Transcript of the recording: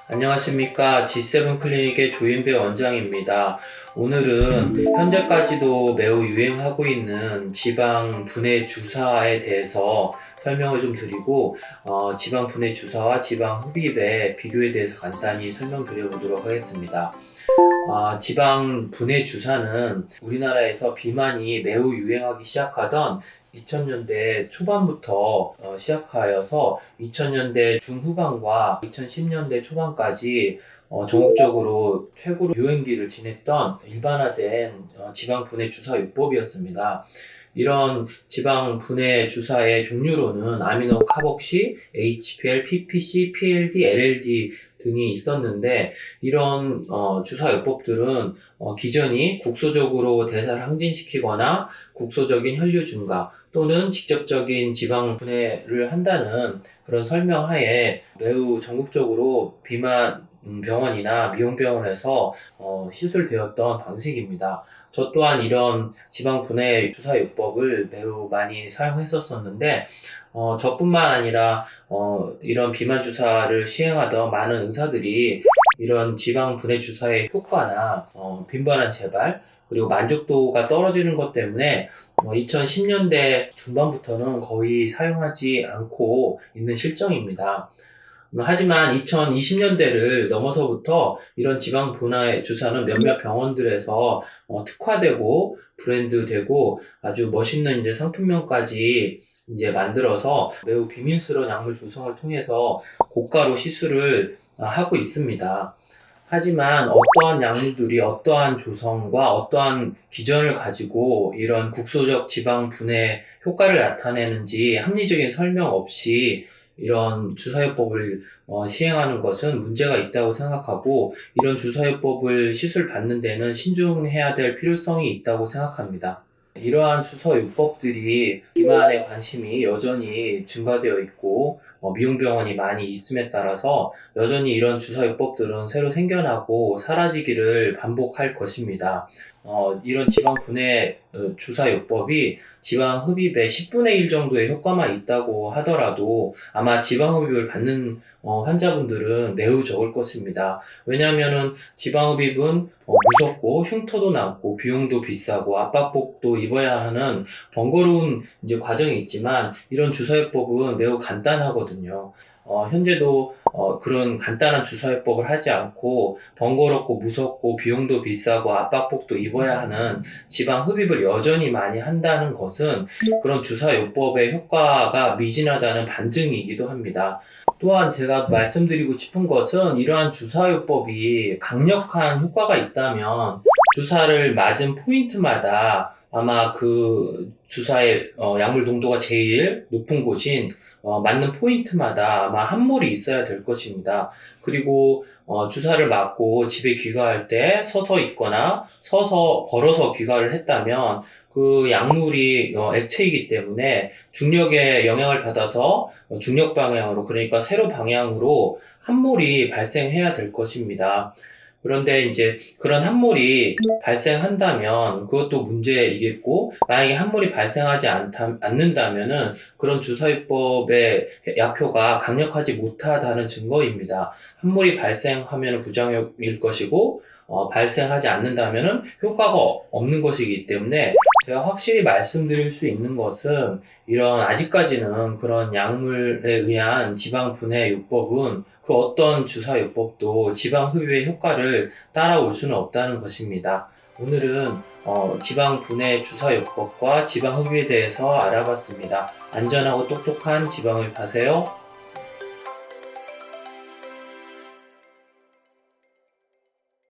안녕하십니까. G7 클리닉의 조인배 원장입니다. 오늘은 현재까지도 매우 유행하고 있는 지방 분해 주사에 대해서 설명을 좀 드리고 지방 분해 주사와 지방 흡입의 비교에 대해서 간단히 설명드려 보도록 하겠습니다. 지방 분해 주사는 우리나라에서 비만이 매우 유행하기 시작하던 2000년대 초반부터 시작하여서 2000년대 중후반과 2010년대 초반까지 전국적으로 최고로 유행기를 지냈던 일반화된 지방 분해 주사 요법이었습니다. 이런 지방 분해 주사의 종류로는 아미노 카복시, HPL, PPC, PLD, LLD 등이 있었는데 이런 주사 요법들은 기전이 국소적으로 대사를 항진시키거나 국소적인 혈류 증가 또는 직접적인 지방 분해를 한다는 그런 설명하에 매우 전국적으로 비만 병원이나 미용병원에서 시술되었던 방식입니다. 저 또한 이런 지방 분해 주사 요법을 매우 많이 사용했었는데 저뿐만 아니라 이런 비만 주사를 시행하던 많은 의사들이 이런 지방 분해 주사의 효과나 빈번한 재발 그리고 만족도가 떨어지는 것 때문에 2010년대 중반부터는 거의 사용하지 않고 있는 실정입니다. 하지만 2020년대를 넘어서부터 이런 지방 분해 주사는 몇몇 병원들에서 특화되고 브랜드되고 아주 멋있는 이제 상품명까지 이제 만들어서 매우 비밀스러운 약물 조성을 통해서 고가로 시술을 하고 있습니다. 하지만 어떠한 약물들이 어떠한 조성과 어떠한 기전을 가지고 이런 국소적 지방 분해 효과를 나타내는지 합리적인 설명 없이 이런 주사요법을 시행하는 것은 문제가 있다고 생각하고 이런 주사요법을 시술 받는 데는 신중해야 될 필요성이 있다고 생각합니다. 이러한 주사요법들이 비만에 관심이 여전히 증가되어 있고 미용병원이 많이 있음에 따라서 여전히 이런 주사요법들은 새로 생겨나고 사라지기를 반복할 것입니다. 이런 지방 분해 주사요법이 지방 흡입의 10분의 1 정도의 효과만 있다고 하더라도 아마 지방 흡입을 받는 환자분들은 매우 적을 것입니다. 왜냐하면은 지방 흡입은 무섭고 흉터도 남고 비용도 비싸고 압박복도 입어야 하는 번거로운 이제 과정이 있지만 이런 주사요법은 매우 간단하거든요. 현재도 그런 간단한 주사요법을 하지 않고 번거롭고 무섭고 비용도 비싸고 압박복도 입어야 하는 지방 흡입을 여전히 많이 한다는 것은 그런 주사요법의 효과가 미진하다는 반증이기도 합니다. 또한 제가 말씀드리고 싶은 것은 이러한 주사요법이 강력한 효과가 있다면 주사를 맞은 포인트마다 아마 그 주사의 약물 농도가 제일 높은 곳인 맞는 포인트마다 아마 한몰이 있어야 될 것입니다. 그리고 주사를 맞고 집에 귀가할 때 서서 있거나 걸어서 귀가를 했다면 그 약물이 액체이기 때문에 중력의 영향을 받아서 중력 방향으로 그러니까 세로 방향으로 함몰이 발생해야 될 것입니다. 그런데 이제 그런 함몰이 발생한다면 그것도 문제이겠고 만약에 함몰이 발생하지 않는다면은 그런 주사요법의 약효가 강력하지 못하다는 증거입니다. 함몰이 발생하면 부작용일 것이고 발생하지 않는다면은 효과가 없는 것이기 때문에 제가 확실히 말씀드릴 수 있는 것은 이런 아직까지는 그런 약물에 의한 지방 분해 요법은 그 어떤 주사 요법도 지방 흡입의 효과를 따라올 수는 없다는 것입니다. 오늘은 지방 분해 주사 요법과 지방 흡입에 대해서 알아봤습니다. 안전하고 똑똑한 지방 흡입하세요.